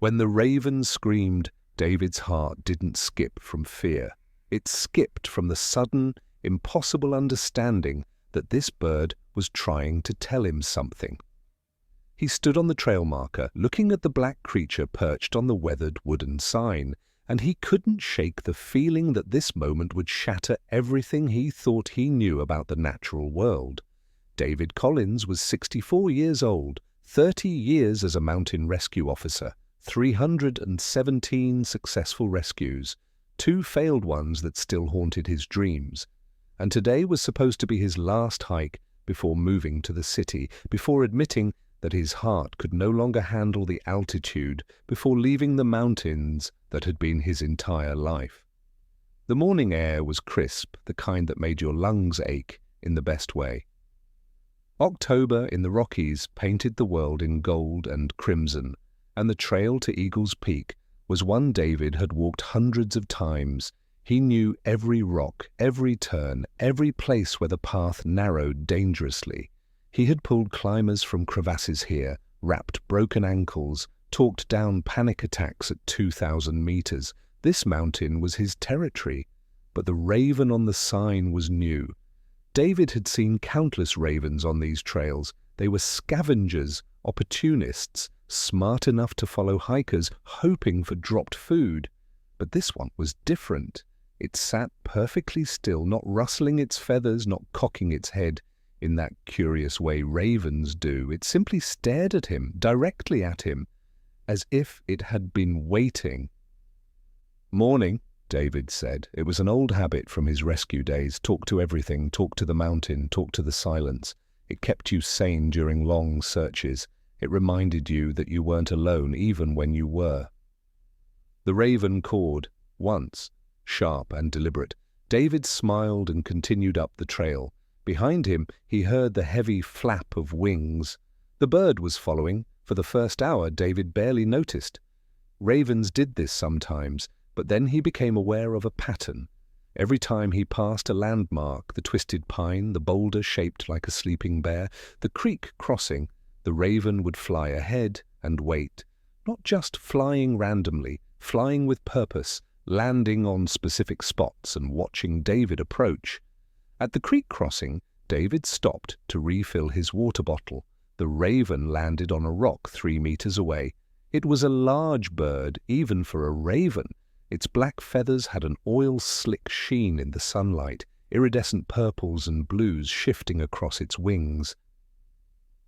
When the raven screamed, David's heart didn't skip from fear. It skipped from the sudden, impossible understanding that this bird was trying to tell him something. He stood on the trail marker, looking at the black creature perched on the weathered wooden sign, and he couldn't shake the feeling that this moment would shatter everything he thought he knew about the natural world. David Collins was 64 years old, 30 years as a mountain rescue officer, 317 successful rescues, 2 failed ones that still haunted his dreams. And today was supposed to be his last hike before moving to the city, before admitting that his heart could no longer handle the altitude, before leaving the mountains that had been his entire life. The morning air was crisp, the kind that made your lungs ache in the best way. October in the Rockies painted the world in gold and crimson, and the trail to Eagle's Peak was one David had walked hundreds of times. He knew every rock, every turn, every place where the path narrowed dangerously. He had pulled climbers from crevasses here, wrapped broken ankles, talked down panic attacks at 2,000 meters. This mountain was his territory, but the raven on the sign was new. David had seen countless ravens on these trails. They were scavengers, opportunists, smart enough to follow hikers, hoping for dropped food. But this one was different. It sat perfectly still, not rustling its feathers, not cocking its head in that curious way ravens do. It simply stared at him, directly at him, as if it had been waiting. "Morning," David said. It was an old habit from his rescue days. Talk to everything, talk to the mountain, talk to the silence. It kept you sane during long searches. It reminded you that you weren't alone, even when you were. The raven cawed, once, sharp and deliberate. David smiled and continued up the trail. Behind him, he heard the heavy flap of wings. The bird was following. For the first hour, David barely noticed. Ravens did this sometimes, but then he became aware of a pattern. Every time he passed a landmark, the twisted pine, the boulder shaped like a sleeping bear, the creek crossing, the raven would fly ahead and wait. Not just flying randomly, flying with purpose, landing on specific spots and watching David approach. At the creek crossing, David stopped to refill his water bottle. The raven landed on a rock 3 meters away. It was a large bird, even for a raven. Its black feathers had an oil-slick sheen in the sunlight, iridescent purples and blues shifting across its wings.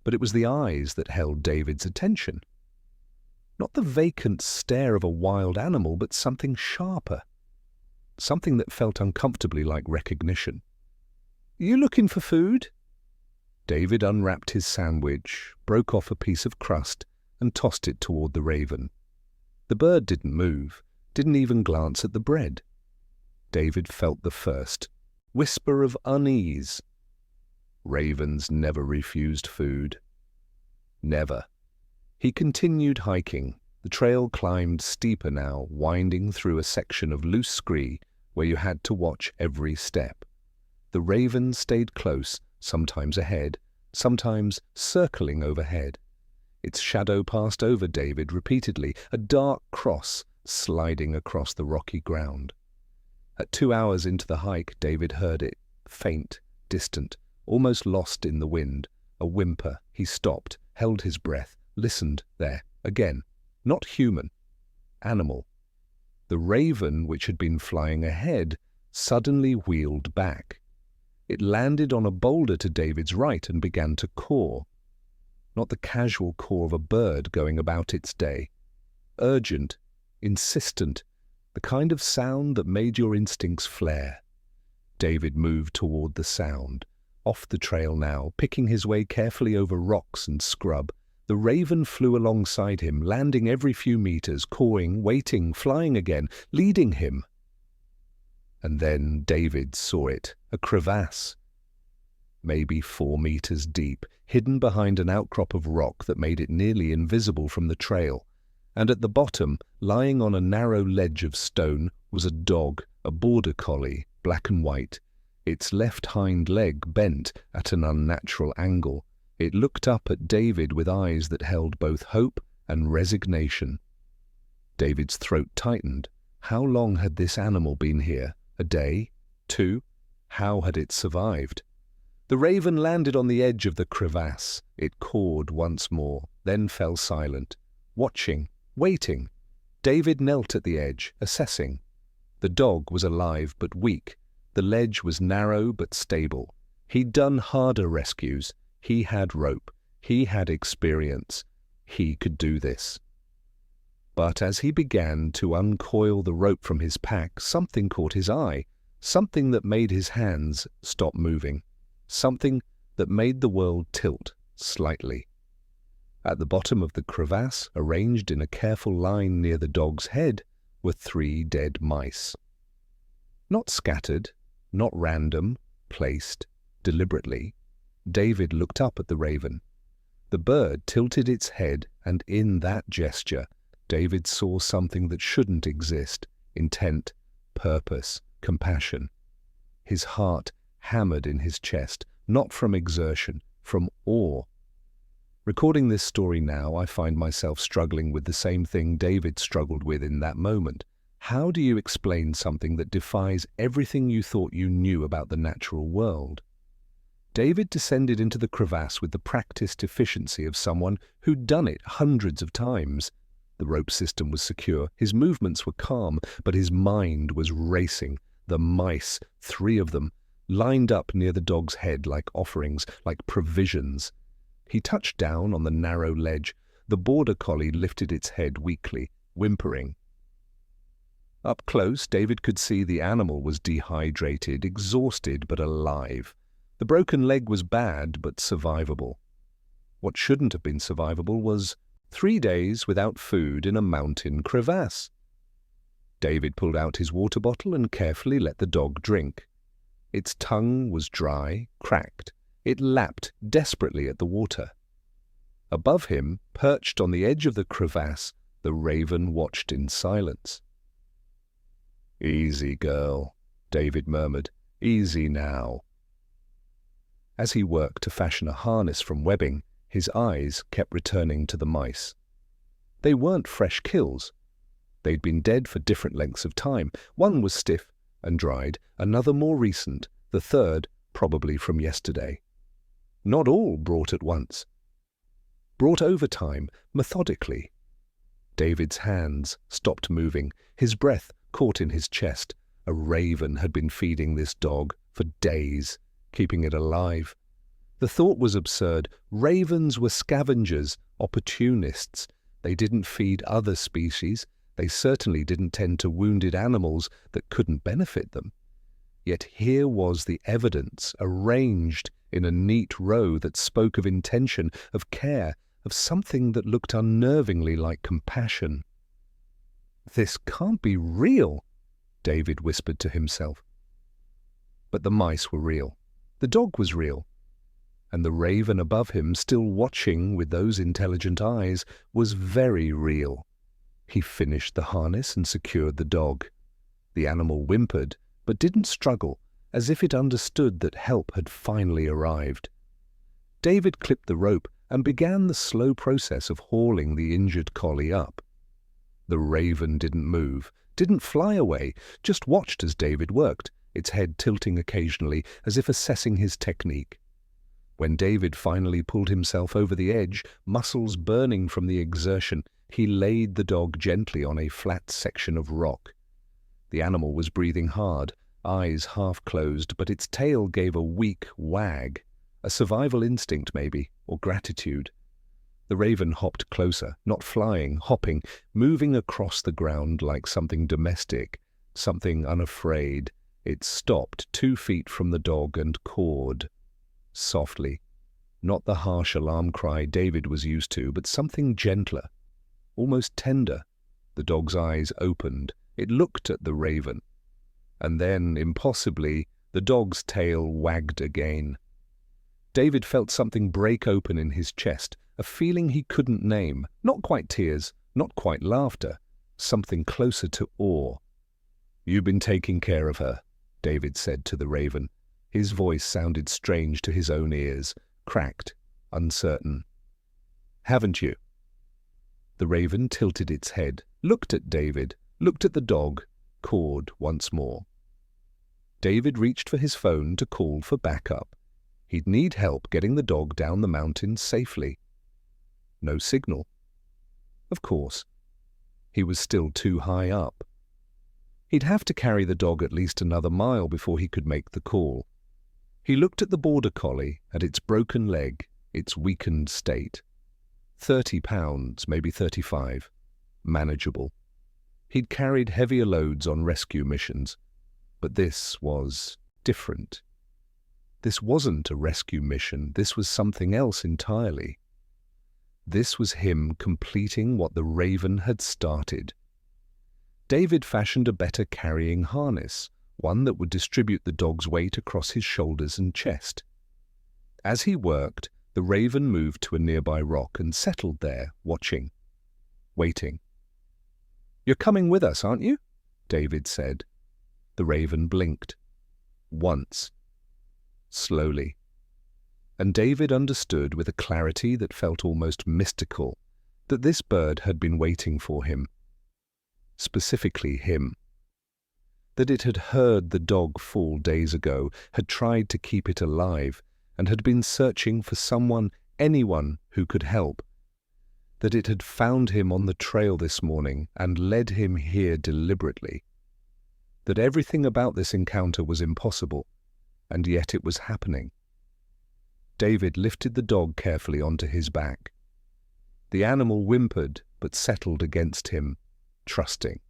But it was the eyes that held David's attention. Not the vacant stare of a wild animal, but something sharper. Something that felt uncomfortably like recognition. "You looking for food?" David unwrapped his sandwich, broke off a piece of crust, and tossed it toward the raven. The bird didn't move, didn't even glance at the bread. David felt the first whisper of unease. Ravens never refused food. Never. He continued hiking. The trail climbed steeper now, winding through a section of loose scree where you had to watch every step. The raven stayed close, sometimes ahead, sometimes circling overhead. Its shadow passed over David repeatedly, a dark cross sliding across the rocky ground. At 2 hours into the hike, David heard it, faint, distant, almost lost in the wind. A whimper. He stopped, held his breath, listened there, again. Not human. Animal. The raven, which had been flying ahead, suddenly wheeled back. It landed on a boulder to David's right and began to caw. Not the casual caw of a bird going about its day. Urgent, insistent, the kind of sound that made your instincts flare. David moved toward the sound, off the trail now, picking his way carefully over rocks and scrub. The raven flew alongside him, landing every few meters, cawing, waiting, flying again, leading him. And then David saw it, a crevasse, maybe 4 meters deep, hidden behind an outcrop of rock that made it nearly invisible from the trail. And at the bottom, lying on a narrow ledge of stone, was a dog, a border collie, black and white. Its left hind leg bent at an unnatural angle. It looked up at David with eyes that held both hope and resignation. David's throat tightened. How long had this animal been here? A day? 2? How had it survived? The raven landed on the edge of the crevasse. It cawed once more, then fell silent, watching, waiting. David knelt at the edge, assessing. The dog was alive but weak. The ledge was narrow but stable. He'd done harder rescues. He had rope. He had experience. He could do this. But as he began to uncoil the rope from his pack, something caught his eye, something that made his hands stop moving, something that made the world tilt slightly. At the bottom of the crevasse, arranged in a careful line near the dog's head, were 3 dead mice. Not scattered, not random, placed deliberately. David looked up at the raven. The bird tilted its head, and in that gesture, David saw something that shouldn't exist: intent, purpose, compassion. His heart hammered in his chest, not from exertion, from awe. Recording this story now, I find myself struggling with the same thing David struggled with in that moment. How do you explain something that defies everything you thought you knew about the natural world? David descended into the crevasse with the practiced efficiency of someone who'd done it hundreds of times. The rope system was secure, his movements were calm, but his mind was racing. The mice, 3 of them, lined up near the dog's head like offerings, like provisions. He touched down on the narrow ledge. The border collie lifted its head weakly, whimpering. Up close, David could see the animal was dehydrated, exhausted but alive. The broken leg was bad but survivable. What shouldn't have been survivable was 3 days without food in a mountain crevasse. David pulled out his water bottle and carefully let the dog drink. Its tongue was dry, cracked. It lapped desperately at the water. Above him, perched on the edge of the crevasse, the raven watched in silence. "Easy, girl," David murmured. "Easy now." As he worked to fashion a harness from webbing, his eyes kept returning to the mice. They weren't fresh kills. They'd been dead for different lengths of time. One was stiff and dried, another more recent, the third probably from yesterday. Not all brought at once. Brought over time, methodically. David's hands stopped moving. His breath caught in his chest. A raven had been feeding this dog for days, keeping it alive. The thought was absurd. Ravens were scavengers, opportunists. They didn't feed other species. They certainly didn't tend to wounded animals that couldn't benefit them. Yet here was the evidence, arranged in a neat row that spoke of intention, of care, of something that looked unnervingly like compassion. "This can't be real," David whispered to himself. But the mice were real. The dog was real. And the raven above him, still watching with those intelligent eyes, was very real. He finished the harness and secured the dog. The animal whimpered, but didn't struggle, as if it understood that help had finally arrived. David clipped the rope and began the slow process of hauling the injured collie up. The raven didn't move, didn't fly away, just watched as David worked, its head tilting occasionally as if assessing his technique. When David finally pulled himself over the edge, muscles burning from the exertion, he laid the dog gently on a flat section of rock. The animal was breathing hard, eyes half closed, but its tail gave a weak wag. A survival instinct, maybe, or gratitude. The raven hopped closer, not flying, hopping, moving across the ground like something domestic, something unafraid. It stopped 2 feet from the dog and cawed. Softly. Not the harsh alarm cry David was used to, but something gentler, almost tender. The dog's eyes opened. It looked at the raven. And then, impossibly, the dog's tail wagged again. David felt something break open in his chest, a feeling he couldn't name. Not quite tears, not quite laughter, something closer to awe. "You've been taking care of her," David said to the raven. His voice sounded strange to his own ears, cracked, uncertain. "Haven't you?" The raven tilted its head, looked at David, looked at the dog, cawed once more. David reached for his phone to call for backup. He'd need help getting the dog down the mountain safely. No signal. Of course, he was still too high up. He'd have to carry the dog at least another mile before he could make the call. He looked at the border collie, at its broken leg, its weakened state. 30 pounds, maybe 35. Manageable. He'd carried heavier loads on rescue missions, but this was different. This wasn't a rescue mission, this was something else entirely. This was him completing what the Raven had started. David fashioned a better carrying harness, one that would distribute the dog's weight across his shoulders and chest. As he worked, the Raven moved to a nearby rock and settled there, watching, waiting. "You're coming with us, aren't you?" David said. The Raven blinked. Once. Slowly. And David understood with a clarity that felt almost mystical that this bird had been waiting for him. Specifically him. That it had heard the dog fall days ago, had tried to keep it alive, and had been searching for someone, anyone who could help. That it had found him on the trail this morning and led him here deliberately. That everything about this encounter was impossible, and yet it was happening. David lifted the dog carefully onto his back. The animal whimpered but settled against him, trusting.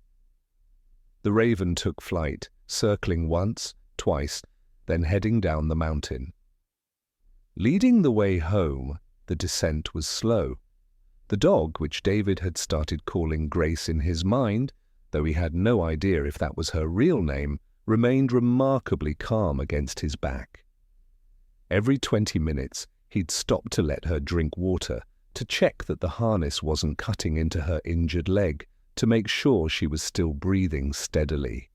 The Raven took flight, circling once, twice, then heading down the mountain. Leading the way home, the descent was slow. The dog, which David had started calling Grace in his mind, though he had no idea if that was her real name, remained remarkably calm against his back. Every 20 minutes, he'd stop to let her drink water, to check that the harness wasn't cutting into her injured leg, to make sure she was still breathing steadily.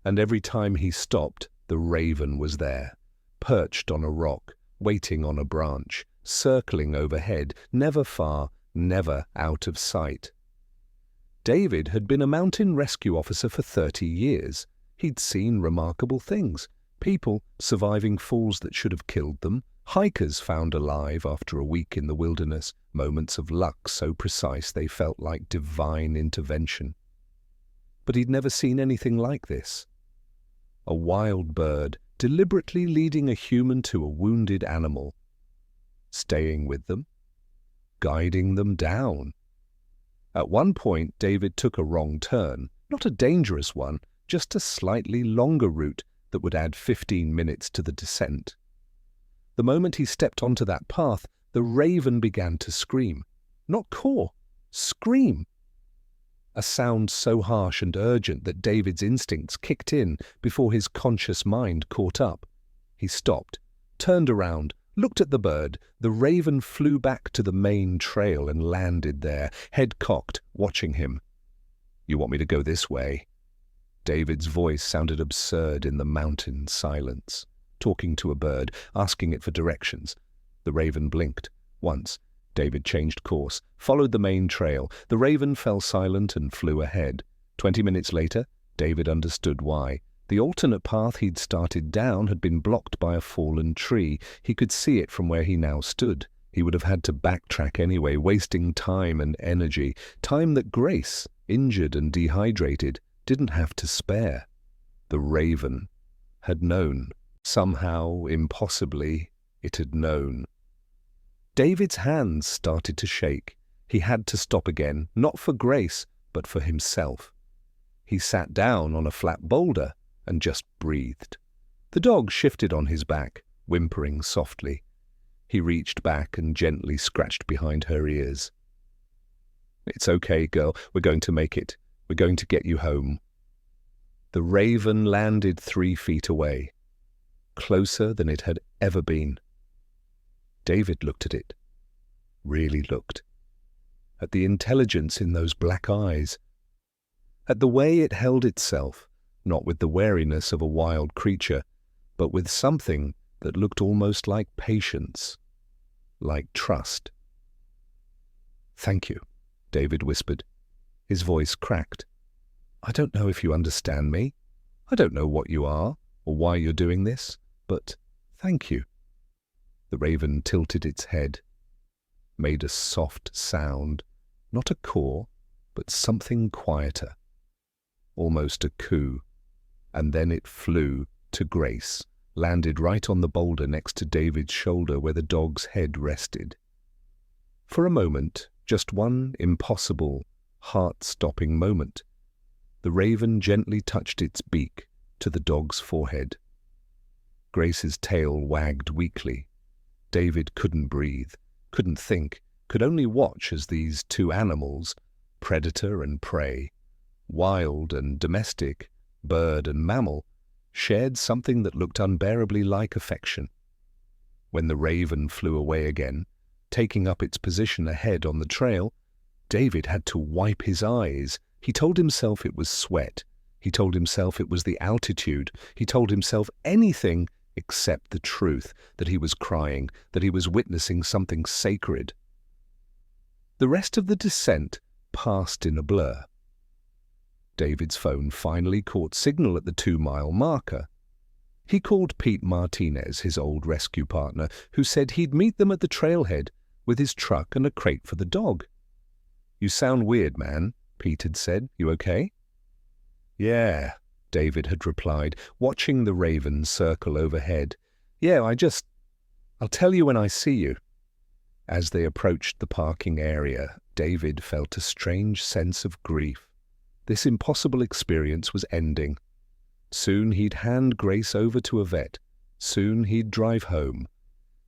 And every time he stopped, the Raven was there, perched on a rock, waiting on a branch, circling overhead, never far, never out of sight. David had been a mountain rescue officer for 30 years. He'd seen remarkable things. People surviving falls that should have killed them, hikers found alive after a week in the wilderness, moments of luck so precise they felt like divine intervention. But he'd never seen anything like this. A wild bird deliberately leading a human to a wounded animal, staying with them, guiding them down. At one point, David took a wrong turn, not a dangerous one, just a slightly longer route that would add 15 minutes to the descent. The moment he stepped onto that path, the Raven began to scream. Not caw, scream. A sound so harsh and urgent that David's instincts kicked in before his conscious mind caught up. He stopped, turned around, looked at the bird. The Raven flew back to the main trail and landed there, head cocked, watching him. "You want me to go this way?" David's voice sounded absurd in the mountain silence, talking to a bird, asking it for directions. The Raven blinked. Once, David changed course, followed the main trail. The Raven fell silent and flew ahead. 20 minutes later, David understood why. The alternate path he'd started down had been blocked by a fallen tree. He could see it from where he now stood. He would have had to backtrack anyway, wasting time and energy, time that Grace, injured and dehydrated, didn't have to spare. The Raven had known. Somehow, impossibly, it had known. David's hands started to shake. He had to stop again, not for Grace, but for himself. He sat down on a flat boulder and just breathed. The dog shifted on his back, whimpering softly. He reached back and gently scratched behind her ears. "It's okay, girl. We're going to make it. We're going to get you home." The Raven landed 3 feet away, closer than it had ever been. David looked at it, really looked, at the intelligence in those black eyes, at the way it held itself, not with the wariness of a wild creature, but with something that looked almost like patience, like trust. "Thank you," David whispered. His voice cracked. "I don't know if you understand me. I don't know what you are or why you're doing this, but thank you." The raven tilted its head, made a soft sound, not a caw, but something quieter, almost a coo, and then it flew to Grace, landed right on the boulder next to David's shoulder where the dog's head rested. For a moment, just one impossible, heart-stopping moment, the raven gently touched its beak to the dog's forehead. Grace's tail wagged weakly. David couldn't breathe, couldn't think, could only watch as these two animals, predator and prey, wild and domestic, bird and mammal, shared something that looked unbearably like affection. When the raven flew away again, taking up its position ahead on the trail, David had to wipe his eyes. He told himself it was sweat. He told himself it was the altitude. He told himself anything except the truth, that he was crying, that he was witnessing something sacred. The rest of the descent passed in a blur. David's phone finally caught signal at the 2-mile marker. He called Pete Martinez, his old rescue partner, who said he'd meet them at the trailhead with his truck and a crate for the dog. "You sound weird, man," Pete had said. "You okay?" "Yeah," David had replied, watching the raven circle overhead. "Yeah, I'll tell you when I see you." As they approached the parking area, David felt a strange sense of grief. This impossible experience was ending. Soon he'd hand Grace over to a vet. Soon he'd drive home.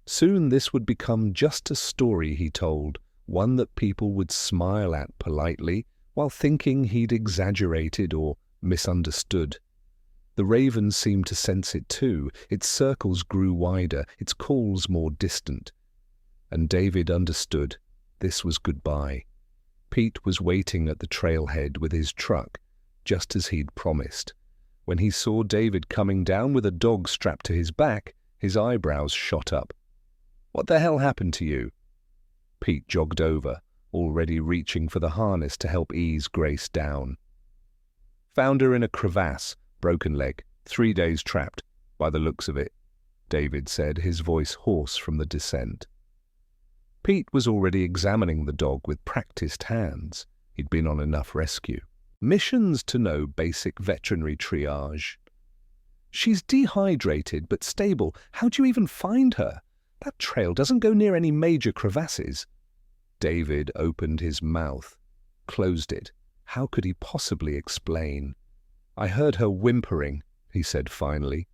Soon this would become just a story he told, one that people would smile at politely while thinking he'd exaggerated or misunderstood. The raven seemed to sense it too. Its circles grew wider, its calls more distant. And David understood. This was goodbye. Pete was waiting at the trailhead with his truck, just as he'd promised. When he saw David coming down with a dog strapped to his back, his eyebrows shot up. "What the hell happened to you?" Pete jogged over, already reaching for the harness to help ease Grace down. "Found her in a crevasse, broken leg, 3 days trapped, by the looks of it," David said, his voice hoarse from the descent. Pete was already examining the dog with practiced hands. He'd been on enough rescue missions to know basic veterinary triage. "She's dehydrated but stable. How do you even find her? That trail doesn't go near any major crevasses." David opened his mouth, closed it. How could he possibly explain? "I heard her whimpering," he said finally.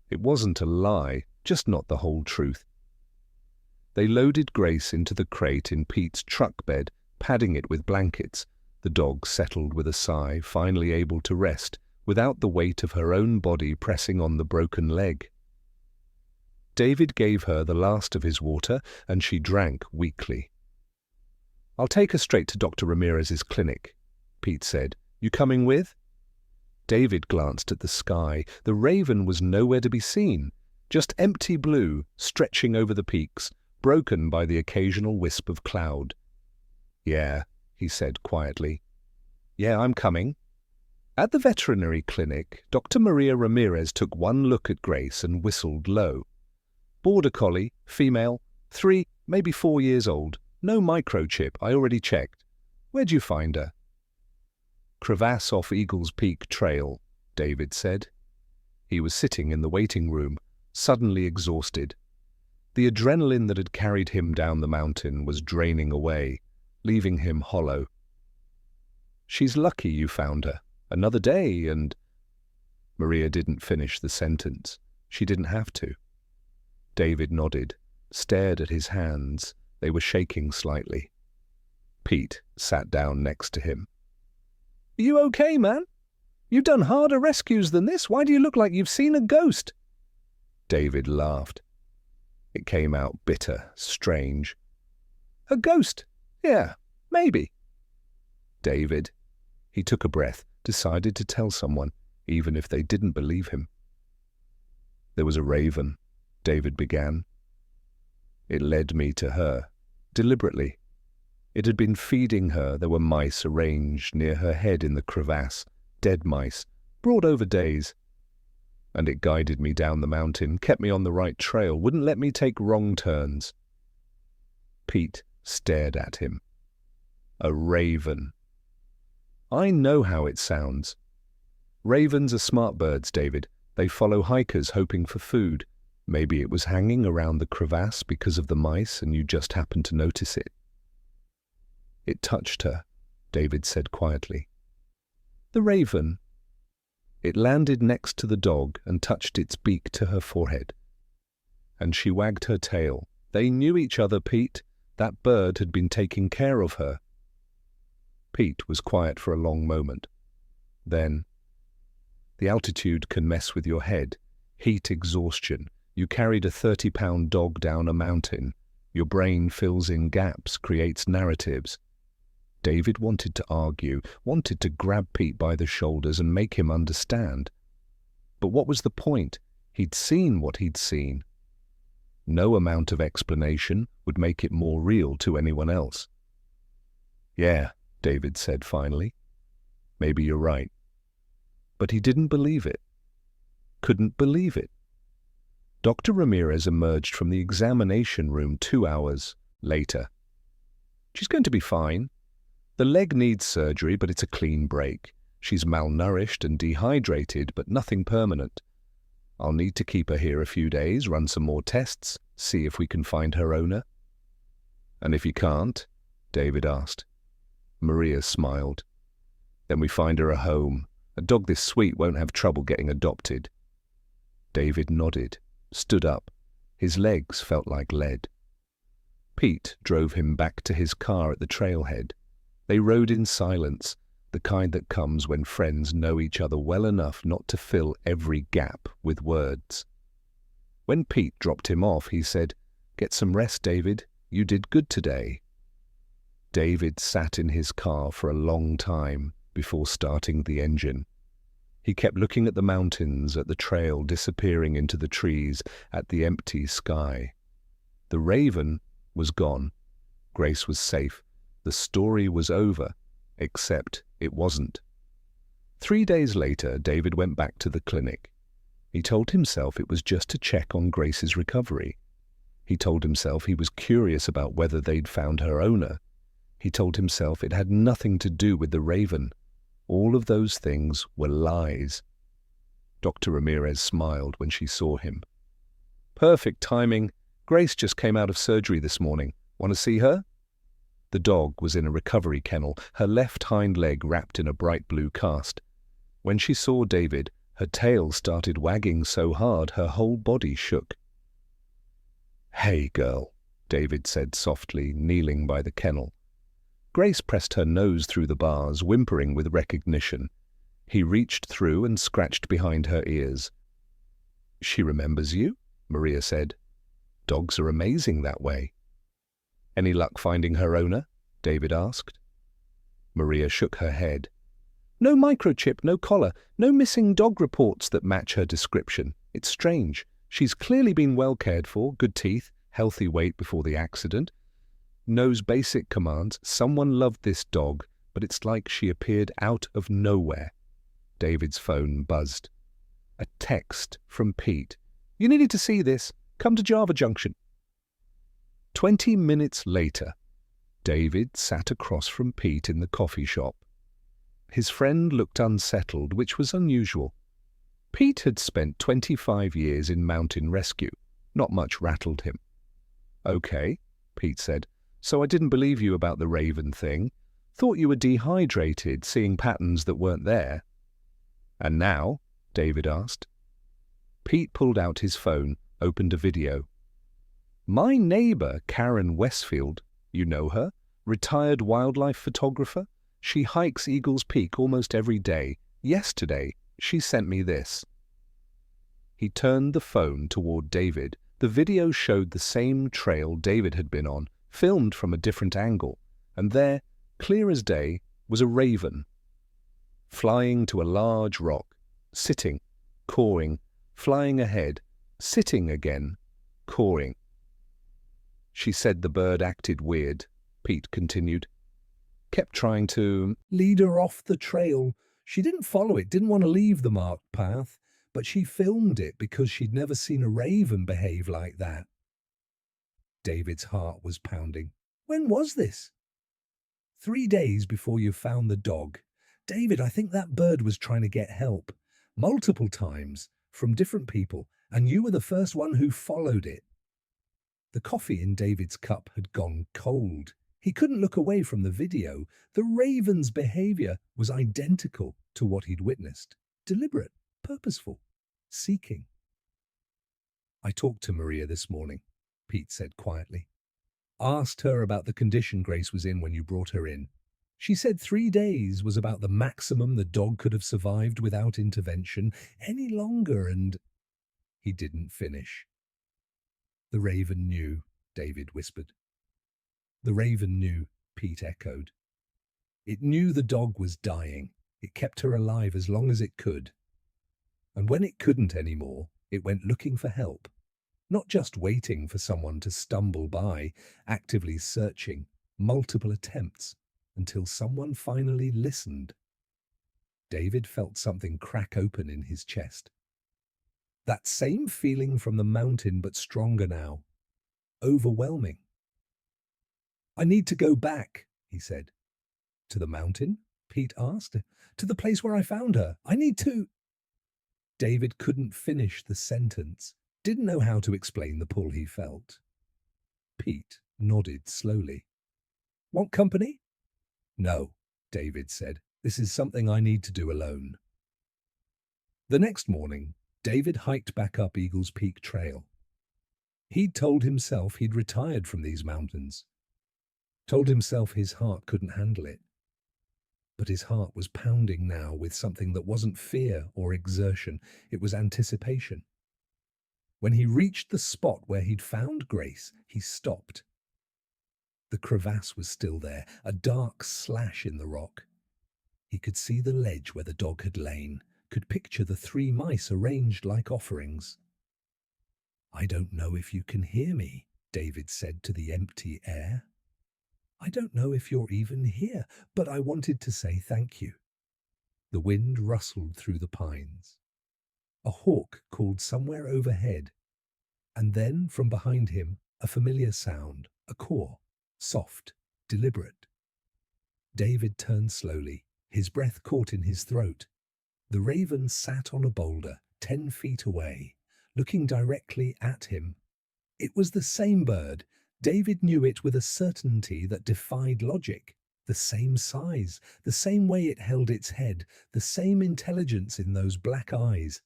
"It wasn't a lie, just not the whole truth." They loaded Grace into the crate in Pete's truck bed, padding it with blankets. The dog settled with a sigh, finally able to rest, without the weight of her own body pressing on the broken leg. David gave her the last of his water, and she drank weakly. "I'll take her straight to Dr. Ramirez's clinic," Pete said. "You coming with?" David glanced at the sky. The raven was nowhere to be seen, just empty blue stretching over the peaks, broken by the occasional wisp of cloud. "Yeah," he said quietly. "Yeah, I'm coming." At the veterinary clinic, Dr. Maria Ramirez took one look at Grace and whistled low. "Border collie, female, 3, maybe 4 years old. No microchip, I already checked. Where'd you find her?" "Crevasse off Eagle's Peak Trail," David said. He was sitting in the waiting room, suddenly exhausted. The adrenaline that had carried him down the mountain was draining away, leaving him hollow. "She's lucky you found her. Another day and—" Maria didn't finish the sentence. She didn't have to. David nodded, stared at his hands. They were shaking slightly. Pete sat down next to him. "Are you okay, man? You've done harder rescues than this. Why do you look like you've seen a ghost?" David laughed. It came out bitter, strange. "A ghost? Yeah, maybe." "David." He took a breath, decided to tell someone, even if they didn't believe him. "There was a raven," David began. "It led me to her, deliberately. It had been feeding her. There were mice arranged near her head in the crevasse, dead mice, brought over days. And it guided me down the mountain, kept me on the right trail, wouldn't let me take wrong turns. Pete stared at him. A raven. I know how it sounds. Ravens are smart birds, David. They follow hikers hoping for food. Maybe it was hanging around the crevasse because of the mice and you just happened to notice it. It touched her, David said quietly. The raven. It landed next to the dog and touched its beak to her forehead. And she wagged her tail. They knew each other, Pete. That bird had been taking care of her. Pete was quiet for a long moment. Then, the altitude can mess with your head. Heat exhaustion. You carried a 30-pound dog down a mountain. Your brain fills in gaps, creates narratives. David wanted to argue, wanted to grab Pete by the shoulders and make him understand. But what was the point? He'd seen what he'd seen. No amount of explanation would make it more real to anyone else. Yeah, David said finally. Maybe you're right. But he didn't believe it. Couldn't believe it. Dr. Ramirez emerged from the examination room 2 hours later. She's going to be fine. The leg needs surgery, but it's a clean break. She's malnourished and dehydrated, but nothing permanent. I'll need to keep her here a few days, run some more tests, see if we can find her owner. And if you can't? David asked. Maria smiled. Then we find her a home. A dog this sweet won't have trouble getting adopted. David nodded, stood up. His legs felt like lead. Pete drove him back to his car at the trailhead. They rode in silence, the kind that comes when friends know each other well enough not to fill every gap with words. When Pete dropped him off, he said, "Get some rest, David. You did good today." David sat in his car for a long time before starting the engine. He kept looking at the mountains, at the trail disappearing into the trees, at the empty sky. The raven was gone. Grace was safe. The story was over, except it wasn't. 3 days later, David went back to the clinic. He told himself it was just to check on Grace's recovery. He told himself he was curious about whether they'd found her owner. He told himself it had nothing to do with the raven. All of those things were lies. Dr. Ramirez smiled when she saw him. Perfect timing. Grace just came out of surgery this morning. Want to see her? The dog was in a recovery kennel, her left hind leg wrapped in a bright blue cast. When she saw David, her tail started wagging so hard her whole body shook. "Hey, girl," David said softly, kneeling by the kennel. Grace pressed her nose through the bars, whimpering with recognition. He reached through and scratched behind her ears. "She remembers you," Maria said. "Dogs are amazing that way." "Any luck finding her owner?" David asked. Maria shook her head. "No microchip, no collar, no missing dog reports that match her description. It's strange. She's clearly been well cared for, good teeth, healthy weight before the accident. Knows basic commands. Someone loved this dog, but it's like she appeared out of nowhere." David's phone buzzed. A text from Pete. "You needed to see this. Come to Java Junction." 20 minutes later, David sat across from Pete in the coffee shop. His friend looked unsettled, which was unusual. Pete had spent 25 years in mountain rescue. Not much rattled him. "Okay," Pete said. "So I didn't believe you about the raven thing. Thought you were dehydrated, seeing patterns that weren't there." "And now?" David asked. Pete pulled out his phone, opened a video. "My neighbor, Karen Westfield, you know her, retired wildlife photographer. She hikes Eagles Peak almost every day. Yesterday, she sent me this." He turned the phone toward David. The video showed the same trail David had been on, filmed from a different angle, and there, clear as day, was a raven. Flying to a large rock, sitting, cawing, flying ahead, sitting again, cawing. "She said the bird acted weird," Pete continued. Kept trying to lead her off the trail. She didn't follow it, didn't want to leave the marked path, but she filmed it because she'd never seen a raven behave like that. David's heart was pounding. When was this? 3 days before you found the dog. David, I think that bird was trying to get help. Multiple times, from different people, and you were the first one who followed it. The coffee in David's cup had gone cold. He couldn't look away from the video. The raven's behavior was identical to what he'd witnessed. Deliberate, purposeful, seeking. I talked to Maria this morning, Pete said quietly. Asked her about the condition Grace was in when you brought her in. She said 3 days was about the maximum the dog could have survived without intervention. Any longer, and he didn't finish. The raven knew, David whispered. The raven knew, Pete echoed. It knew the dog was dying. It kept her alive as long as it could. And when it couldn't anymore, it went looking for help. Not just waiting for someone to stumble by, actively searching, multiple attempts, until someone finally listened. David felt something crack open in his chest. That same feeling from the mountain, but stronger now. Overwhelming. I need to go back, he said. To the mountain? Pete asked. To the place where I found her. I need to... David couldn't finish the sentence, didn't know how to explain the pull he felt. Pete nodded slowly. Want company? No, David said. This is something I need to do alone. The next morning, David hiked back up Eagle's Peak Trail. He'd told himself he'd retired from these mountains. Told himself his heart couldn't handle it. But his heart was pounding now with something that wasn't fear or exertion, it was anticipation. When he reached the spot where he'd found Grace, he stopped. The crevasse was still there, a dark slash in the rock. He could see the ledge where the dog had lain, could picture the 3 mice arranged like offerings. I don't know if you can hear me, David said to the empty air. I don't know if you're even here, but I wanted to say thank you. The wind rustled through the pines. A hawk called somewhere overhead, and then from behind him a familiar sound, a caw, soft, deliberate. David turned slowly, his breath caught in his throat. The raven sat on a boulder 10 feet away, looking directly at him. It was the same bird. David knew it with a certainty that defied logic. The same size, the same way it held its head, the same intelligence in those black eyes.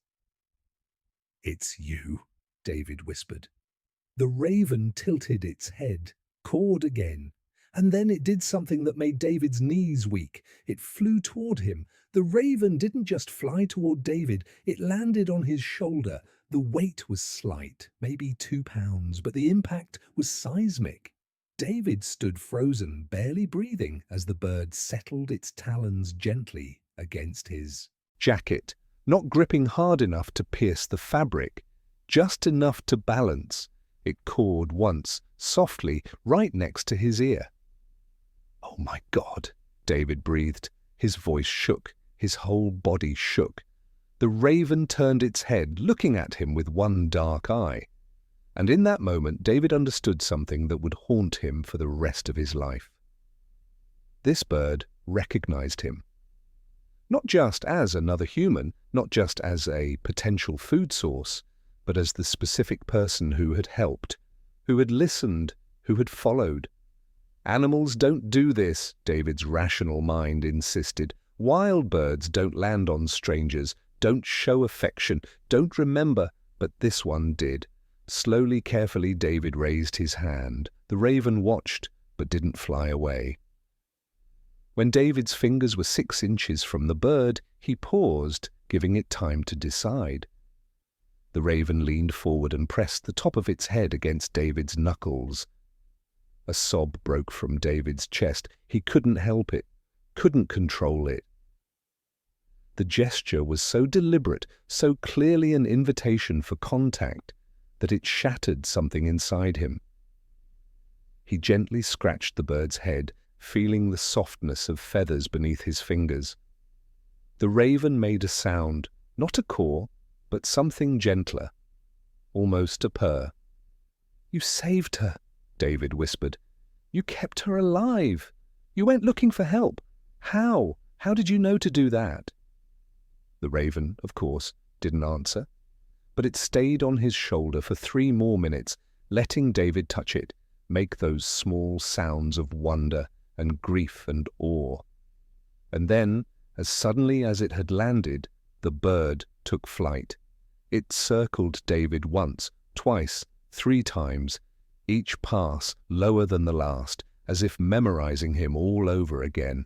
It's you, David whispered. The raven tilted its head, cawed again, and then it did something that made David's knees weak. It flew toward him. The raven didn't just fly toward David, it landed on his shoulder. The weight was slight, maybe 2 pounds, but the impact was seismic. David stood frozen, barely breathing, as the bird settled its talons gently against his jacket, not gripping hard enough to pierce the fabric, just enough to balance. It cawed once, softly, right next to his ear. Oh my God, David breathed. His voice shook, his whole body shook. The raven turned its head, looking at him with one dark eye. And in that moment, David understood something that would haunt him for the rest of his life. This bird recognized him. Not just as another human, not just as a potential food source, but as the specific person who had helped, who had listened, who had followed. Animals don't do this, David's rational mind insisted. Wild birds don't land on strangers, don't show affection, don't remember, but this one did. Slowly, carefully, David raised his hand. The raven watched, but didn't fly away. When David's fingers were 6 inches from the bird, he paused, giving it time to decide. The raven leaned forward and pressed the top of its head against David's knuckles. A sob broke from David's chest. He couldn't help it, couldn't control it. The gesture was so deliberate, so clearly an invitation for contact, that it shattered something inside him. He gently scratched the bird's head, feeling the softness of feathers beneath his fingers. The raven made a sound, not a caw, but something gentler, almost a purr. "You saved her," David whispered. "You kept her alive. You went looking for help. How? How did you know to do that?" The raven, of course, didn't answer, but it stayed on his shoulder for 3 more minutes, letting David touch it, make those small sounds of wonder and grief and awe. And then, as suddenly as it had landed, the bird took flight. It circled David once, twice, 3 times, each pass lower than the last, as if memorizing him all over again.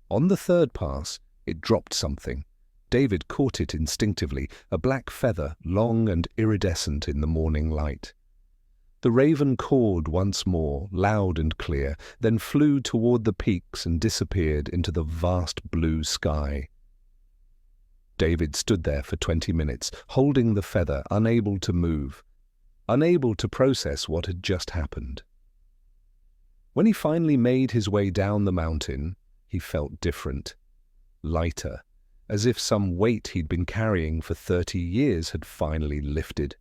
On the 3rd pass, it dropped something. David caught it instinctively, a black feather, long and iridescent in the morning light. The raven cawed once more, loud and clear, then flew toward the peaks and disappeared into the vast blue sky. David stood there for 20 minutes, holding the feather, unable to move, unable to process what had just happened. When he finally made his way down the mountain, he felt different, lighter, as if some weight he'd been carrying for 30 years had finally lifted.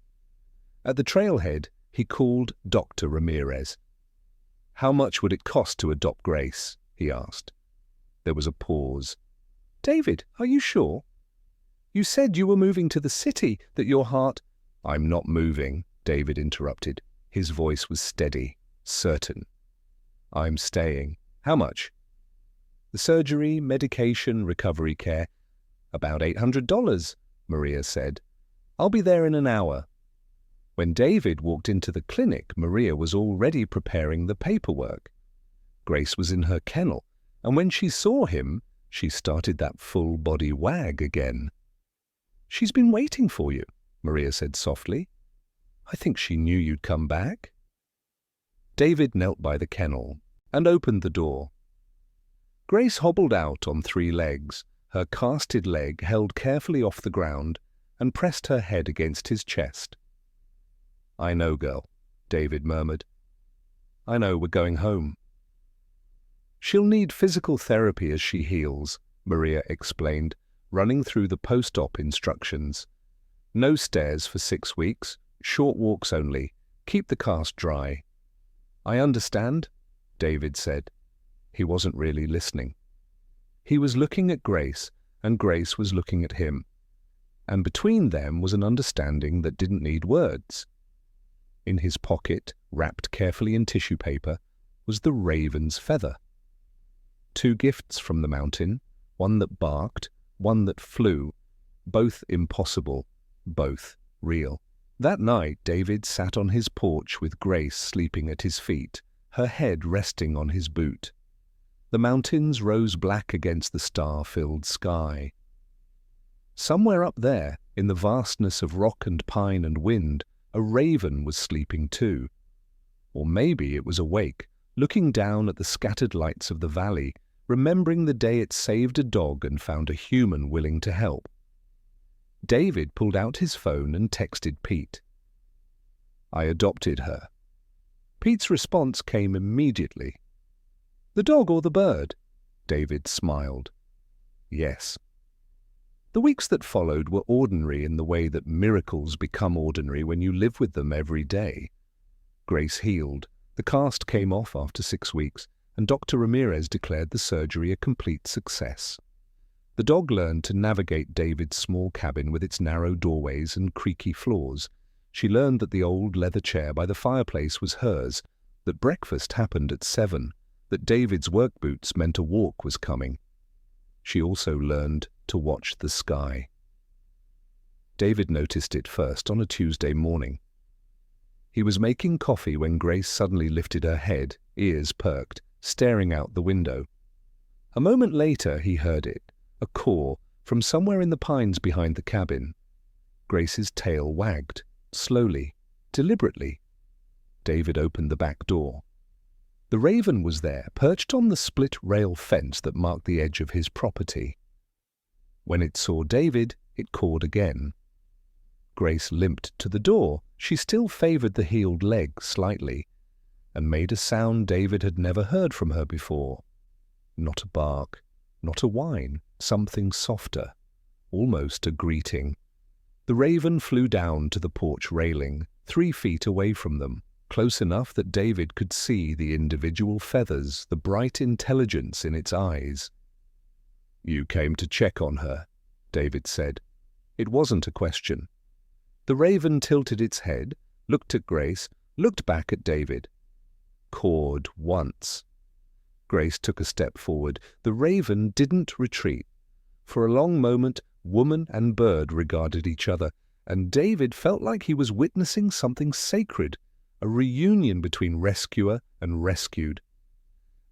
At the trailhead, he called Dr. Ramirez. "How much would it cost to adopt Grace?" he asked. There was a pause. "David, are you sure? You said you were moving to the city, that your heart—" "I'm not moving," David interrupted. His voice was steady, certain. "I'm staying. How much?" "The surgery, medication, recovery care." "About $800, Maria said. "I'll be there in an hour." When David walked into the clinic, Maria was already preparing the paperwork. Grace was in her kennel, and when she saw him, she started that full-body wag again. "She's been waiting for you," Maria said softly. "I think she knew you'd come back." David knelt by the kennel and opened the door. Grace hobbled out on 3 legs, her casted leg held carefully off the ground, and pressed her head against his chest. "I know, girl," David murmured. "I know, we're going home." "She'll need physical therapy as she heals," Maria explained, running through the post-op instructions. "No stairs for 6 weeks, short walks only. Keep the cast dry." "I understand," David said. He wasn't really listening. He was looking at Grace, and Grace was looking at him. And between them was an understanding that didn't need words. In his pocket, wrapped carefully in tissue paper, was the raven's feather. 2 gifts from the mountain, one that barked, one that flew, both impossible, both real. That night, David sat on his porch with Grace sleeping at his feet, her head resting on his boot. The mountains rose black against the star-filled sky. Somewhere up there, in the vastness of rock and pine and wind, a raven was sleeping too. Or maybe it was awake, looking down at the scattered lights of the valley, remembering the day it saved a dog and found a human willing to help. David pulled out his phone and texted Pete. "I adopted her." Pete's response came immediately. "The dog or the bird?" David smiled. "Yes." The weeks that followed were ordinary in the way that miracles become ordinary when you live with them every day. Grace healed. The cast came off after 6 weeks, and Dr. Ramirez declared the surgery a complete success. The dog learned to navigate David's small cabin with its narrow doorways and creaky floors. She learned that the old leather chair by the fireplace was hers, that breakfast happened at 7, that David's work boots meant a walk was coming. She also learned to watch the sky. David noticed it first on a Tuesday morning. He was making coffee when Grace suddenly lifted her head, ears perked, staring out the window. A moment later he heard it, a caw, from somewhere in the pines behind the cabin. Grace's tail wagged, slowly, deliberately. David opened the back door. The raven was there, perched on the split rail fence that marked the edge of his property. When it saw David, it cawed again. Grace limped to the door. She still favored the healed leg slightly. and made a sound David had never heard from her before. Not a bark, not a whine, something softer, almost a greeting. The raven flew down to the porch railing, 3 feet away from them, close enough that David could see the individual feathers, the bright intelligence in its eyes. "You came to check on her," David said. It wasn't a question. The raven tilted its head, looked at Grace, looked back at David. Cawed once. Grace took a step forward. The raven didn't retreat. For a long moment, woman and bird regarded each other, and David felt like he was witnessing something sacred, a reunion between rescuer and rescued.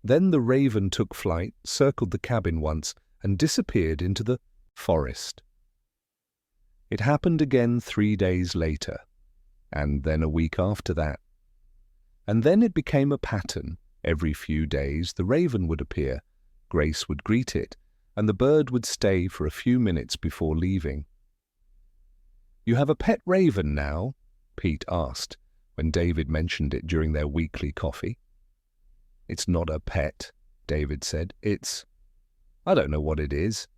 Then the raven took flight, circled the cabin once, and disappeared into the forest. It happened again 3 days later, and then a week after that. And then it became a pattern. Every few days the raven would appear, Grace would greet it, and the bird would stay for a few minutes before leaving. "You have a pet raven now?" Pete asked, when David mentioned it during their weekly coffee. "It's not a pet," David said. I don't know what it is."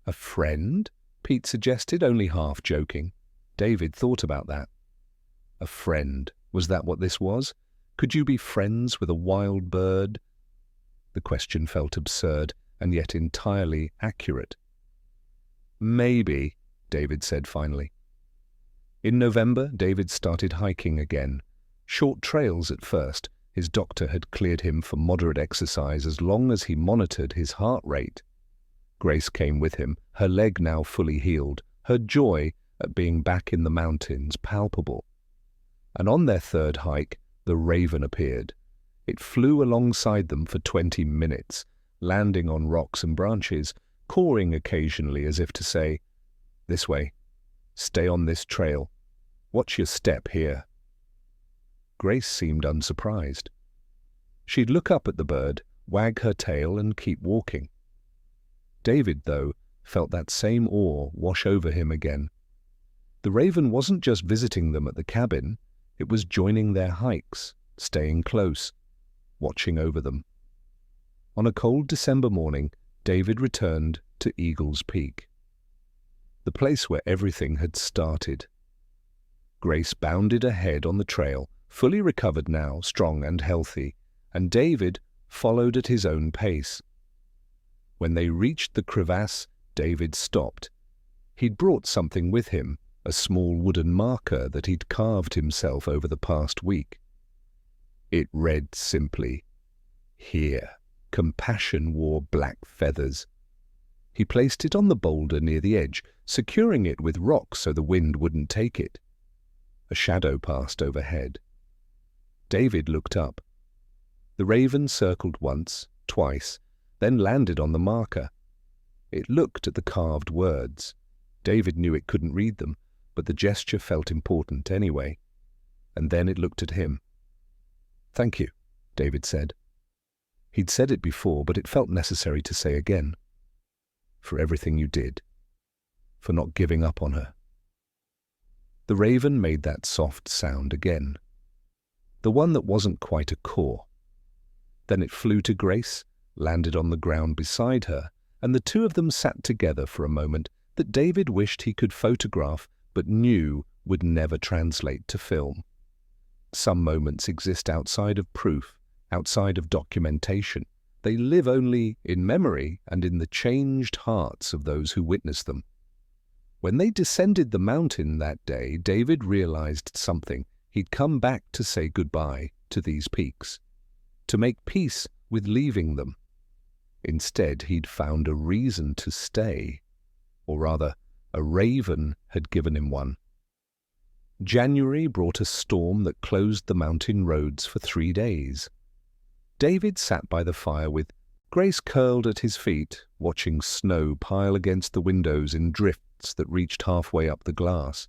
"A friend?" Pete suggested, only half joking. David thought about that. A friend, was that what this was? Could you be friends with a wild bird? The question felt absurd, and yet entirely accurate. "Maybe," David said finally. In November, David started hiking again. Short trails at first. His doctor had cleared him for moderate exercise as long as he monitored his heart rate. Grace came with him, her leg now fully healed, her joy at being back in the mountains palpable. And on their 3rd hike, the raven appeared. It flew alongside them for 20 minutes, landing on rocks and branches, cawing occasionally as if to say, "This way. Stay on this trail. Watch your step here." Grace seemed unsurprised. She'd look up at the bird, wag her tail, and keep walking. David, though, felt that same awe wash over him again. The raven wasn't just visiting them at the cabin, it was joining their hikes, staying close, watching over them. On a cold December morning, David returned to Eagle's Peak, the place where everything had started. Grace bounded ahead on the trail, fully recovered now, strong and healthy, and David followed at his own pace. When they reached the crevasse, David stopped. He'd brought something with him, a small wooden marker that he'd carved himself over the past week. It read simply, "Here, compassion wore black feathers." He placed it on the boulder near the edge, securing it with rocks so the wind wouldn't take it. A shadow passed overhead. David looked up. The raven circled once, twice, then landed on the marker. It looked at the carved words. David knew it couldn't read them, but the gesture felt important anyway. And then it looked at him. "Thank you," David said. He'd said it before, but it felt necessary to say again. "For everything you did. For not giving up on her." The raven made that soft sound again. The one that wasn't quite a caw. Then it flew to Grace, landed on the ground beside her, and the two of them sat together for a moment that David wished he could photograph but knew would never translate to film. Some moments exist outside of proof, outside of documentation. They live only in memory and in the changed hearts of those who witness them. When they descended the mountain that day, David realized something. He'd come back to say goodbye to these peaks, to make peace with leaving them. Instead, he'd found a reason to stay, or rather, a raven had given him one. January brought a storm that closed the mountain roads for 3 days. David sat by the fire with Grace curled at his feet, watching snow pile against the windows in drifts that reached halfway up the glass.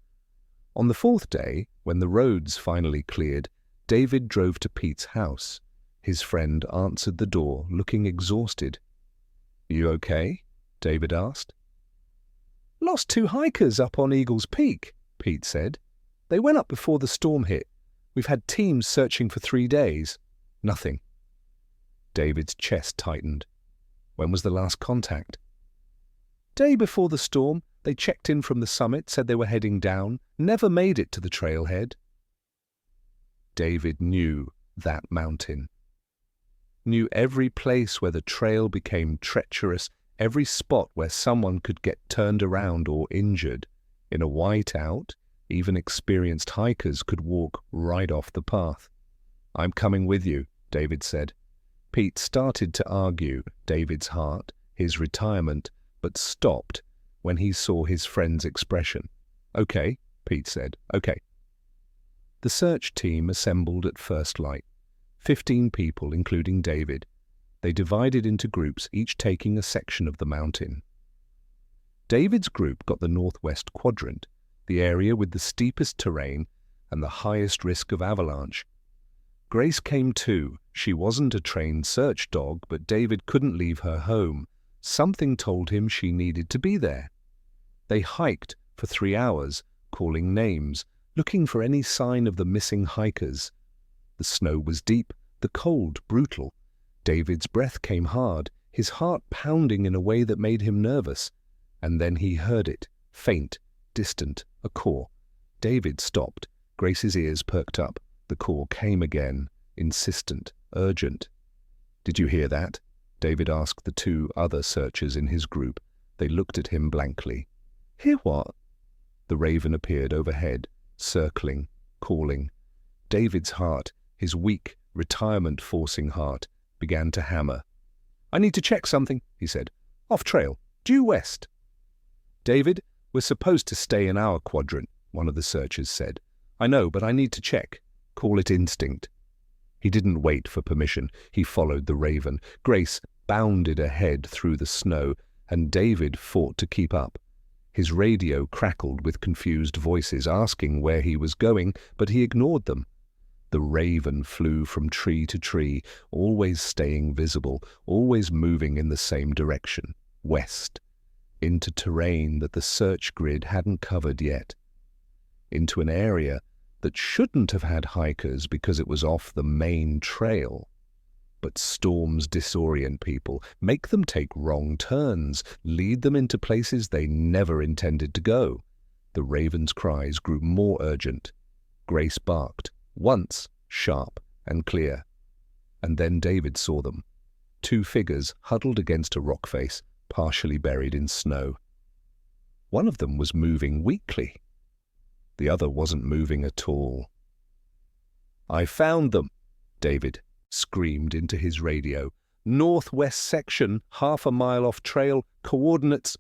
On the 4th day, when the roads finally cleared, David drove to Pete's house. His friend answered the door, looking exhausted. "You okay?" David asked. "Lost 2 hikers up on Eagle's Peak," Pete said. "They went up before the storm hit. We've had teams searching for 3 days. Nothing. David's chest tightened. When was the last contact? Day before the storm. They checked in from the summit, said they were heading down, never made it to the trailhead. David knew that mountain. Knew every place where the trail became treacherous, every spot where someone could get turned around or injured. In a whiteout, even experienced hikers could walk right off the path. I'm coming with you, David said. Pete started to argue David's heart, his retirement, but stopped when he saw his friend's expression. Okay, Pete said, okay. The search team assembled at first light. 15 people, including David. They divided into groups, each taking a section of the mountain. David's group got the northwest quadrant, the area with the steepest terrain and the highest risk of avalanche. Grace came too. She wasn't a trained search dog, but David couldn't leave her home. Something told him she needed to be there. They hiked for 3 hours, calling names, looking for any sign of the missing hikers. The snow was deep, the cold brutal. David's breath came hard, his heart pounding in a way that made him nervous. And then he heard it, faint, distant, a caw. David stopped. Grace's ears perked up. The caw came again, insistent, urgent. Did you hear that? David asked the 2 other searchers in his group. They looked at him blankly. Hear what? The raven appeared overhead, circling, calling. David's heart, his weak, retirement-forcing heart, began to hammer. I need to check something, he said. Off trail, due west. David, we're supposed to stay in our quadrant, one of the searchers said. I know, but I need to check. Call it instinct. He didn't wait for permission. He followed the raven. Grace bounded ahead through the snow, and David fought to keep up. His radio crackled with confused voices asking where he was going, but he ignored them. The raven flew from tree to tree, always staying visible, always moving in the same direction, west, into terrain that the search grid hadn't covered yet, into an area that shouldn't have had hikers because it was off the main trail. But storms disorient people, make them take wrong turns, lead them into places they never intended to go. The raven's cries grew more urgent. Grace barked, once sharp and clear. And then David saw them. 2 figures huddled against a rock face, partially buried in snow. One of them was moving weakly. The other wasn't moving at all. I found them, David screamed into his radio. Northwest section, half a mile off trail, coordinates.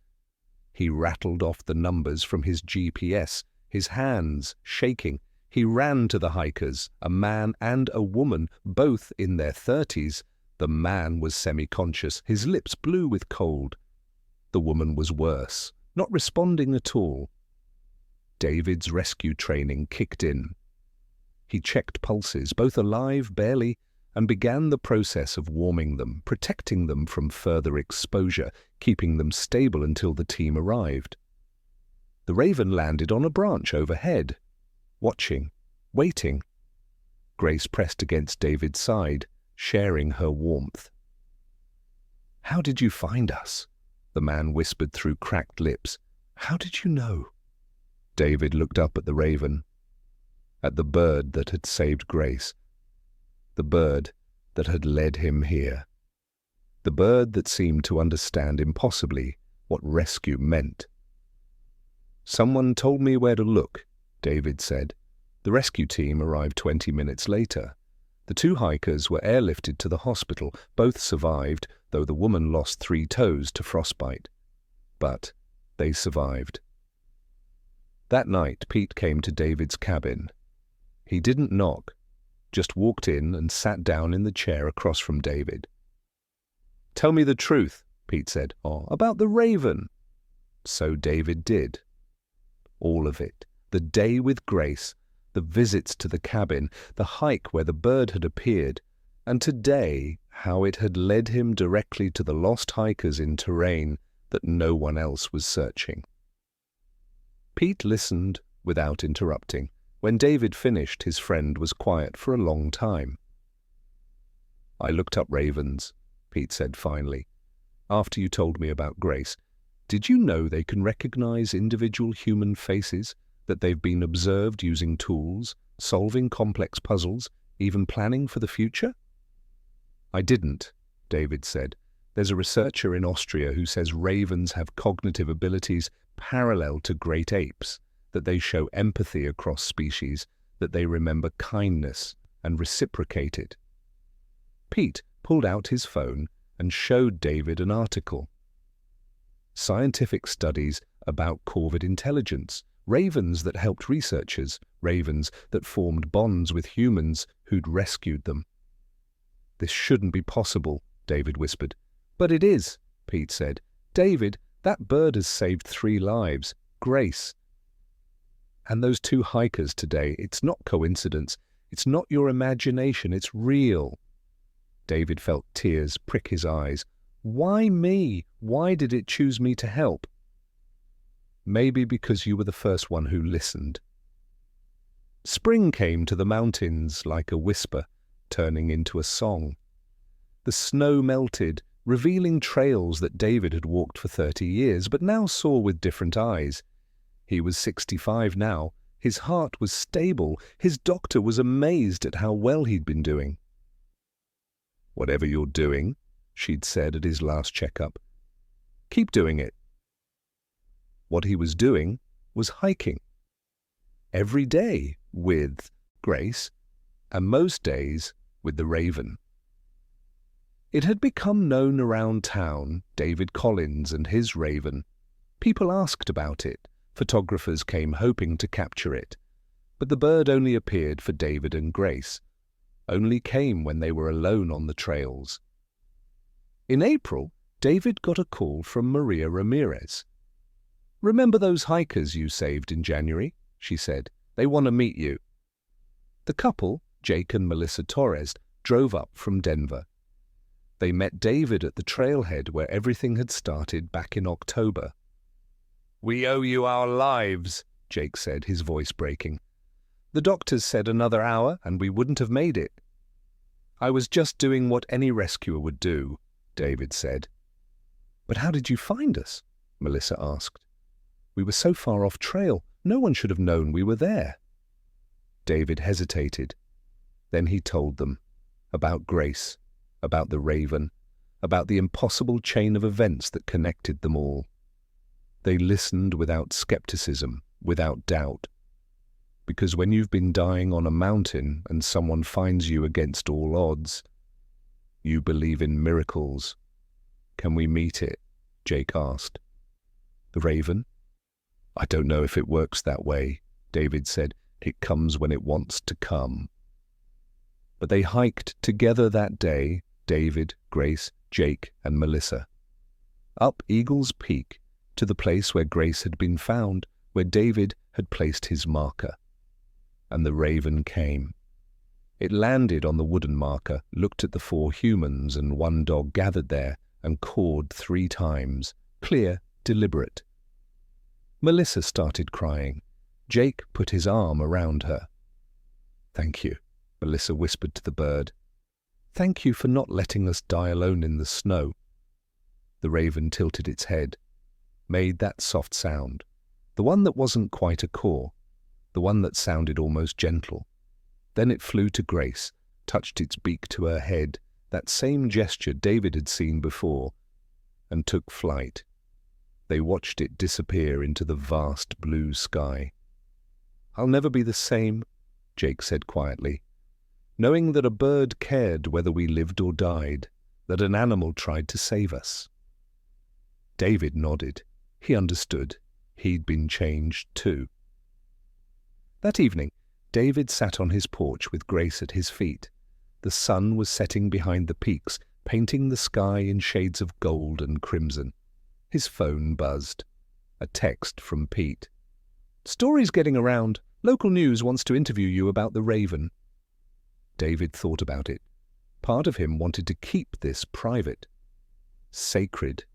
He rattled off the numbers from his GPS, his hands shaking. He ran to the hikers, a man and a woman, both in their 30s. The man was semi-conscious, his lips blue with cold. The woman was worse, not responding at all. David's rescue training kicked in. He checked pulses, both alive, barely, and began the process of warming them, protecting them from further exposure, keeping them stable until the team arrived. The raven landed on a branch overhead, watching, waiting. Grace pressed against David's side, sharing her warmth. How did you find us? The man whispered through cracked lips. How did you know? David looked up at the raven, at the bird that had saved Grace, the bird that had led him here, the bird that seemed to understand impossibly what rescue meant. Someone told me where to look, David said. The rescue team arrived 20 minutes later. The 2 hikers were airlifted to the hospital. Both survived, though the woman lost 3 toes to frostbite. But they survived. That night, Pete came to David's cabin. He didn't knock, just walked in and sat down in the chair across from David. Tell me the truth, Pete said. Oh, about the raven. So David did. All of it. The day with Grace, the visits to the cabin, the hike where the bird had appeared, and today how it had led him directly to the lost hikers in terrain that no one else was searching. Pete listened without interrupting. When David finished, his friend was quiet for a long time. "I looked up ravens," Pete said finally, "after you told me about Grace. Did you know they can recognize individual human faces, that they've been observed using tools, solving complex puzzles, even planning for the future?" "I didn't," David said. "There's a researcher in Austria who says ravens have cognitive abilities parallel to great apes, that they show empathy across species, that they remember kindness and reciprocate it." Pete pulled out his phone and showed David an article. Scientific studies about corvid intelligence, ravens that helped researchers, ravens that formed bonds with humans who'd rescued them. "This shouldn't be possible," David whispered. "But it is," Pete said. "David, that bird has saved 3 lives. Grace. And those 2 hikers today, it's not coincidence. It's not your imagination, it's real." David felt tears prick his eyes. "Why me? Why did it choose me to help?" "Maybe because you were the first one who listened." Spring came to the mountains like a whisper, turning into a song. The snow melted, revealing trails that David had walked for 30 years, but now saw with different eyes. He was 65 now. His heart was stable. His doctor was amazed at how well he'd been doing. "Whatever you're doing," she'd said at his last checkup, "keep doing it." What he was doing was hiking. Every day with Grace, and most days with the raven. It had become known around town, David Collins and his raven. People asked about it. Photographers came hoping to capture it. But the bird only appeared for David and Grace, only came when they were alone on the trails. In April, David got a call from Maria Ramirez. "Remember those hikers you saved in January?" she said. "They want to meet you." The couple, Jake and Melissa Torres, drove up from Denver. They met David at the trailhead where everything had started back in October. "We owe you our lives," Jake said, his voice breaking. "The doctors said another hour and we wouldn't have made it." "I was just doing what any rescuer would do," David said. "But how did you find us?" Melissa asked. "We were so far off trail, no one should have known we were there." David hesitated. Then he told them about Grace, about the raven, about the impossible chain of events that connected them all. They listened without skepticism, without doubt. Because when you've been dying on a mountain and someone finds you against all odds, you believe in miracles. "Can we meet it?" Jake asked. "The raven?" "I don't know if it works that way," David said. "It comes when it wants to come." But they hiked together that day, David, Grace, Jake, and Melissa. Up Eagle's Peak, to the place where Grace had been found, where David had placed his marker. And the raven came. It landed on the wooden marker, looked at the 4 humans and 1 dog gathered there, and cawed 3 times, clear, deliberate. Melissa started crying. Jake put his arm around her. "Thank you," Melissa whispered to the bird. "Thank you for not letting us die alone in the snow." The raven tilted its head, made that soft sound, the one that wasn't quite a caw, the one that sounded almost gentle. Then it flew to Grace, touched its beak to her head, that same gesture David had seen before, and took flight. They watched it disappear into the vast blue sky. "I'll never be the same," Jake said quietly, "knowing that a bird cared whether we lived or died, that an animal tried to save us." David nodded. He understood. He'd been changed too. That evening, David sat on his porch with Grace at his feet. The sun was setting behind the peaks, painting the sky in shades of gold and crimson. His phone buzzed. A text from Pete. "Stories getting around. Local news wants to interview you about the raven." David thought about it. Part of him wanted to keep this private, sacred.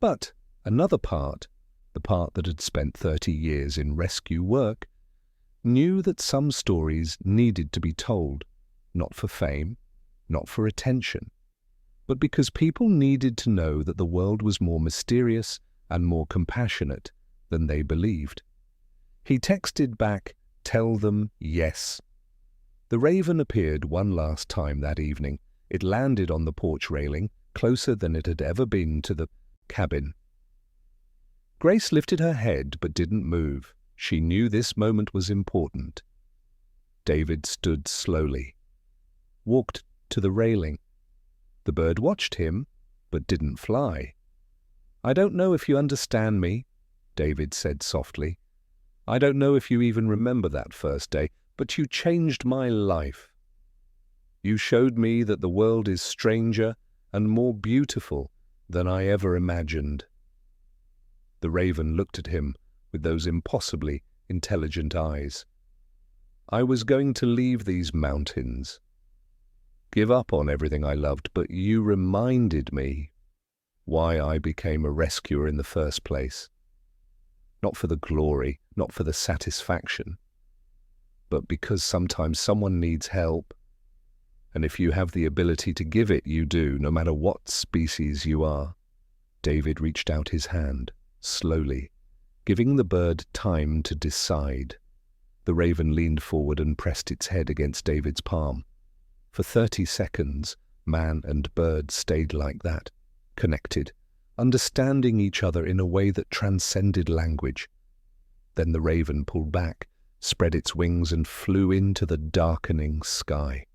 But another part, the part that had spent 30 years in rescue work, knew that some stories needed to be told, not for fame, not for attention, but because people needed to know that the world was more mysterious and more compassionate than they believed. He texted back, "Tell them yes." The raven appeared one last time that evening. It landed on the porch railing, closer than it had ever been to the cabin. Grace lifted her head but didn't move. She knew this moment was important. David stood slowly, walked to the railing. The bird watched him, but didn't fly. "I don't know if you understand me," David said softly. "I don't know if you even remember that first day, but you changed my life. You showed me that the world is stranger and more beautiful than I ever imagined." The raven looked at him with those impossibly intelligent eyes. "I was going to leave these mountains, give up on everything I loved, but you reminded me why I became a rescuer in the first place. Not for the glory, not for the satisfaction, but because sometimes someone needs help, and if you have the ability to give it, you do, no matter what species you are." David reached out his hand, slowly, giving the bird time to decide. The raven leaned forward and pressed its head against David's palm. For 30 seconds, man and bird stayed like that, connected, understanding each other in a way that transcended language. Then the raven pulled back, spread its wings and flew into the darkening sky.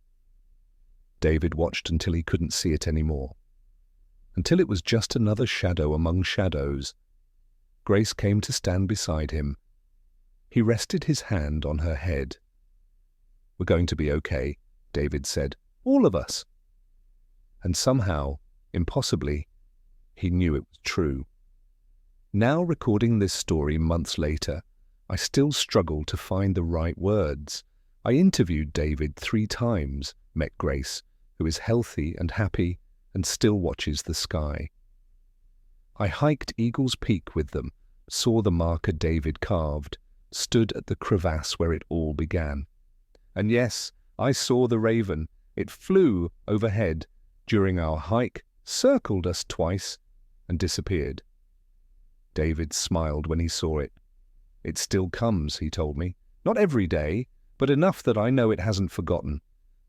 David watched until he couldn't see it anymore, until it was just another shadow among shadows. Grace came to stand beside him. He rested his hand on her head. "We're going to be okay," David said. "All of us." And somehow, impossibly, he knew it was true. Now, recording this story months later, I still struggle to find the right words. I interviewed David 3 times, met Grace, who is healthy and happy and still watches the sky. I hiked Eagle's Peak with them, saw the marker David carved, stood at the crevasse where it all began. And yes, I saw the raven. It flew overhead during our hike, circled us twice, and disappeared. David smiled when he saw it. "It still comes," he told me. "Not every day, but enough that I know it hasn't forgotten."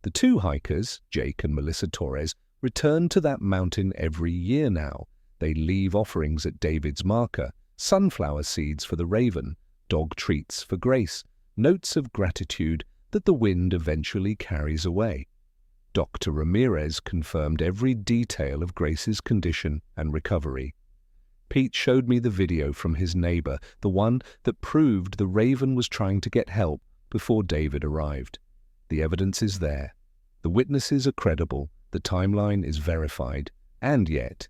The 2 hikers, Jake and Melissa Torres, return to that mountain every year now. They leave offerings at David's marker, sunflower seeds for the raven, dog treats for Grace, notes of gratitude that the wind eventually carries away. Dr. Ramirez confirmed every detail of Grace's condition and recovery. Pete showed me the video from his neighbor, the one that proved the raven was trying to get help before David arrived. The evidence is there. The witnesses are credible. The timeline is verified. And yet,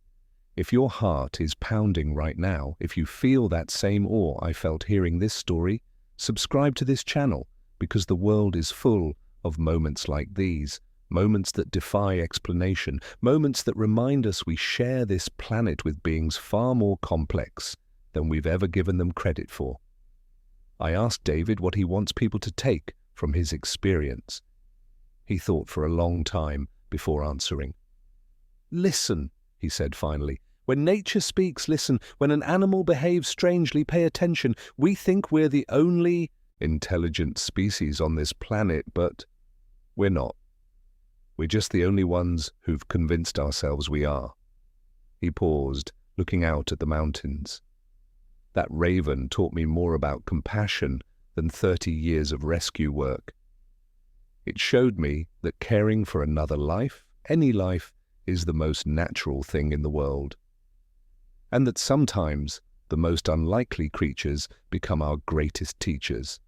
if your heart is pounding right now, if you feel that same awe I felt hearing this story, subscribe to this channel, because the world is full of moments like these, moments that defy explanation, moments that remind us we share this planet with beings far more complex than we've ever given them credit for. I asked David what he wants people to take from his experience. He thought for a long time before answering. "Listen," he said finally. "When nature speaks, listen. When an animal behaves strangely, pay attention. We think we're the only intelligent species on this planet, but we're not. We're just the only ones who've convinced ourselves we are." He paused, looking out at the mountains. "That raven taught me more about compassion than 30 years of rescue work. It showed me that caring for another life, any life, is the most natural thing in the world. And that sometimes the most unlikely creatures become our greatest teachers.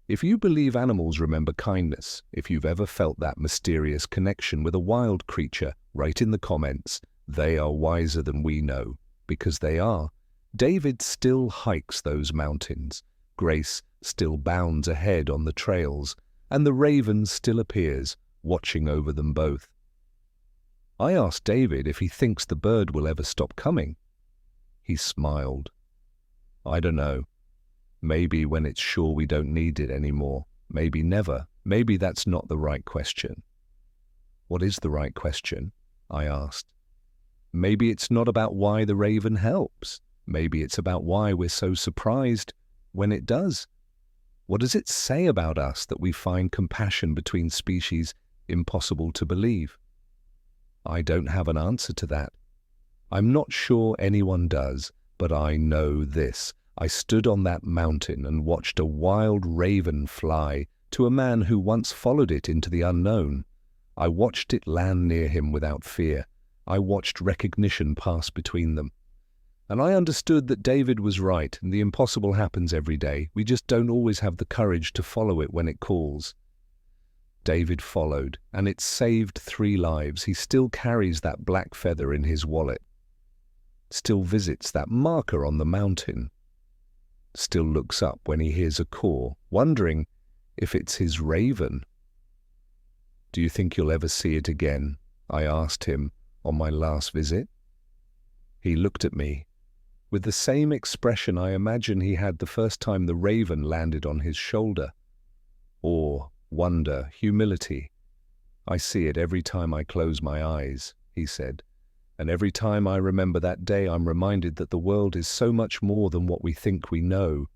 If you believe animals remember kindness, if you've ever felt that mysterious connection with a wild creature, write in the comments. They are wiser than we know, because they are. David still hikes those mountains. Grace still bounds ahead on the trails, and the raven still appears, watching over them both. I asked David if he thinks the bird will ever stop coming. He smiled. "I don't know. Maybe when it's sure we don't need it anymore. Maybe never. Maybe that's not the right question. What is the right question? I asked. Maybe it's not about why the raven helps. Maybe it's about why we're so surprised when it does. What does it say about us that we find compassion between species impossible to believe? I don't have an answer to that. I'm not sure anyone does, but I know this. I stood on that mountain and watched a wild raven fly to a man who once followed it into the unknown. I watched it land near him without fear. I watched recognition pass between them. And I understood that David was right, and the impossible happens every day. We just don't always have the courage to follow it when it calls. David followed, and it saved 3 lives. He still carries that black feather in his wallet, still visits that marker on the mountain, still looks up when he hears a caw, wondering if it's his raven. "Do you think you'll ever see it again?" I asked him on my last visit. He looked at me with the same expression I imagine he had the first time the raven landed on his shoulder. Awe, wonder, humility. "I see it every time I close my eyes," he said. "And every time I remember that day, I'm reminded that the world is so much more than what we think we know."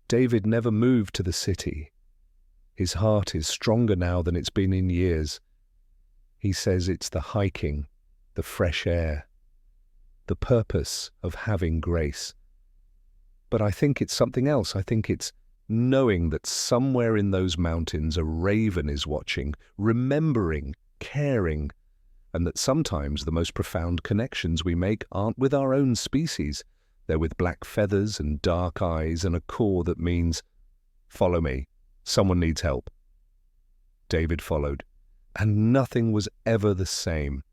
David never moved to the city. His heart is stronger now than it's been in years. He says it's the hiking, the fresh air, the purpose of having grace. But I think it's something else. I think it's knowing that somewhere in those mountains a raven is watching, remembering, caring, and that sometimes the most profound connections we make aren't with our own species. They're with black feathers and dark eyes and a caw that means, "Follow me. Someone needs help." David followed, and nothing was ever the same.